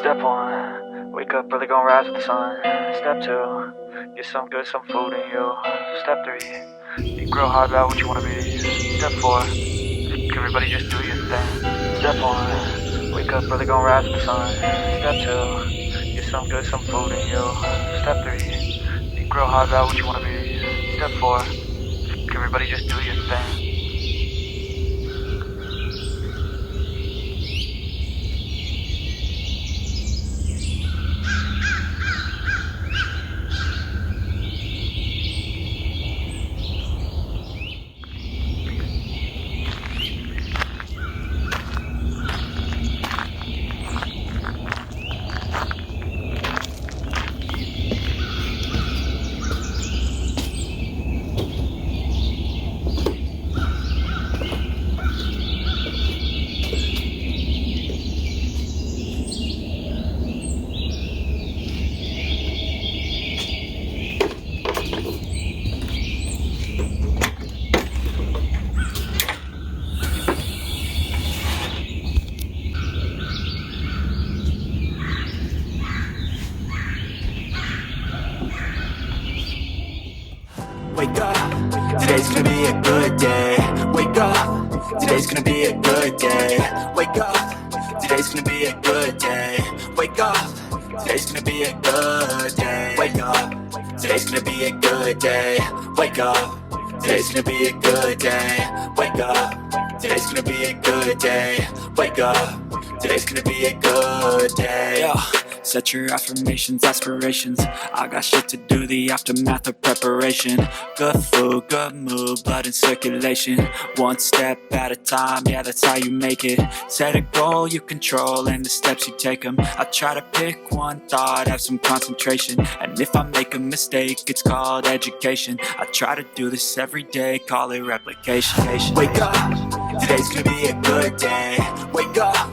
Step one, wake up early, gonna rise with the sun. Step two, get some good, some food in you. Step three, think real hard about what you wanna be. Step four, everybody just do your thing. Step one, wake up early, gonna rise with the sun. Step two, get some good, some food in you. Step three, think real hard about what you wanna be. Step four, everybody just do your thing. Wake up, today's gonna be a good day. Wake up, today's gonna be a good day. Wake up, today's gonna be a good day. Wake up, today's gonna be a good day. Wake up, today's gonna be a good day. Wake up, today's gonna be a good day. Wake up, today's gonna be a good day. Wake up, today's gonna be a good day. Yeah. Set your affirmations, aspirations. I got shit to do, the aftermath of preparation. Good food, good mood, blood in circulation. One step at a time, yeah, that's how you make it. Set a goal you control and the steps you take them. I try to pick one thought, have some concentration. And if I make a mistake, it's called education. I try to do this every day, call it replication. Wake up, today's gonna be a good day. Wake up,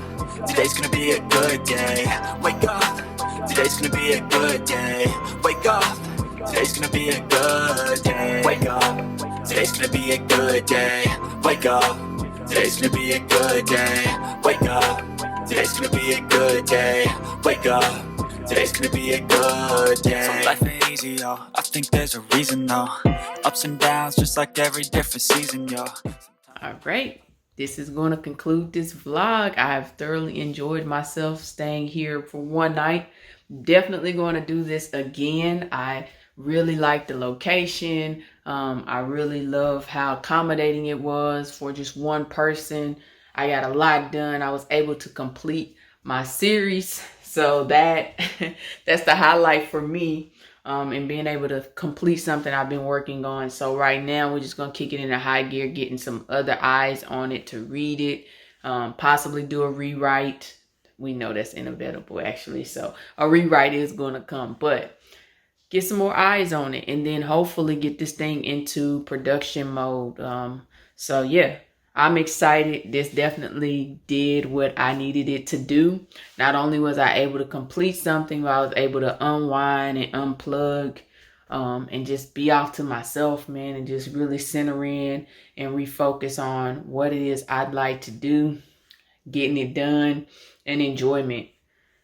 today's gonna be a good day. Wake up, today's gonna be a good day. Wake up, today's gonna be a good day. Wake up, today's gonna be a good day. Wake up, today's gonna be a good day. Wake up, today's gonna be a good day. Wake up, today's gonna be a good day. So life ain't easy, yo. I think there's a reason, though. Ups and downs, just like every different season, yo. All right. This is going to conclude this vlog. I've thoroughly enjoyed myself staying here for one night. Definitely going to do this again. I really like the location. I really love how accommodating it was for just one person. I got a lot done. I was able to complete my series. So that's the highlight for me. And being able to complete something I've been working on. So right now we're just going to kick it into high gear, getting some other eyes on it to read it, possibly do a rewrite. We know that's inevitable actually. So a rewrite is going to come, but get some more eyes on it and then hopefully get this thing into production mode. So yeah. I'm excited. This definitely did what I needed it to do. Not only was I able to complete something, but I was able to unwind and unplug and just be off to myself, man, and just really center in and refocus on what it is I'd like to do, getting it done, and enjoyment.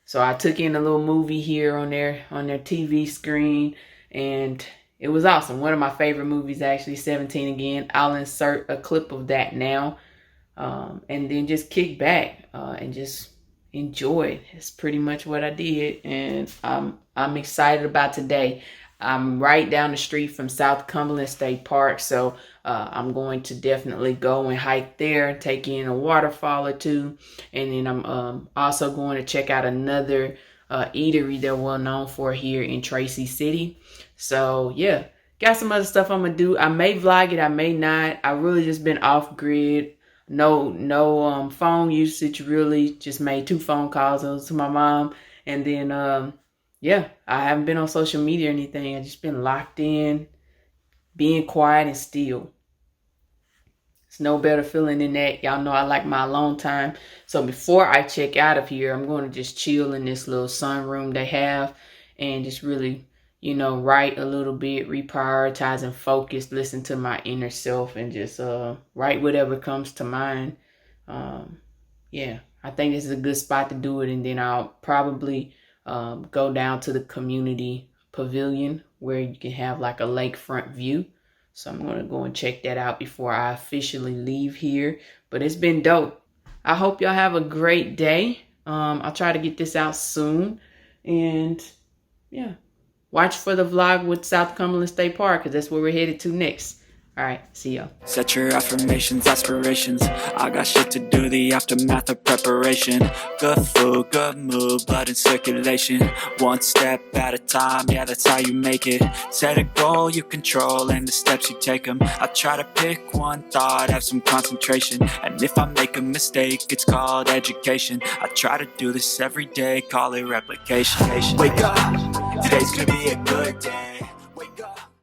So I took in a little movie here on their TV screen, and it was awesome. One of my favorite movies, actually, 17 again. I'll insert a clip of that now. And then just kick back and just enjoy. It's pretty much what I did. And I'm excited about today. I'm right down the street from South Cumberland State Park. So I'm going to definitely go and hike there, take in a waterfall or two. And then I'm also going to check out another eatery they're well known for here in Tracy City. So yeah, got some other stuff I'm gonna do. I may vlog it, I may not. I really just been off grid. No phone usage really. Just made 2 phone calls to my mom. And then yeah, I haven't been on social media or anything. I just been locked in, being quiet and still. It's no better feeling than that. Y'all know I like my alone time. So before I check out of here, I'm going to just chill in this little sunroom they have and just really, write a little bit, reprioritize and focus, listen to my inner self and just write whatever comes to mind. Yeah, I think this is a good spot to do it. And then I'll probably go down to the community pavilion where you can have like a lakefront view. So I'm going to go and check that out before I officially leave here. But it's been dope. I hope y'all have a great day. I'll try to get this out soon. And yeah, watch for the vlog with South Cumberland State Park, because that's where we're headed to next. All right, see y'all. Set your affirmations, aspirations. I got shit to do, the aftermath of preparation. Good food, good mood, blood in circulation. One step at a time, yeah, that's how you make it. Set a goal you control and the steps you take them. I try to pick one thought, have some concentration. And if I make a mistake, it's called education. I try to do this every day, call it replication. Wake up, today's gonna be a good day.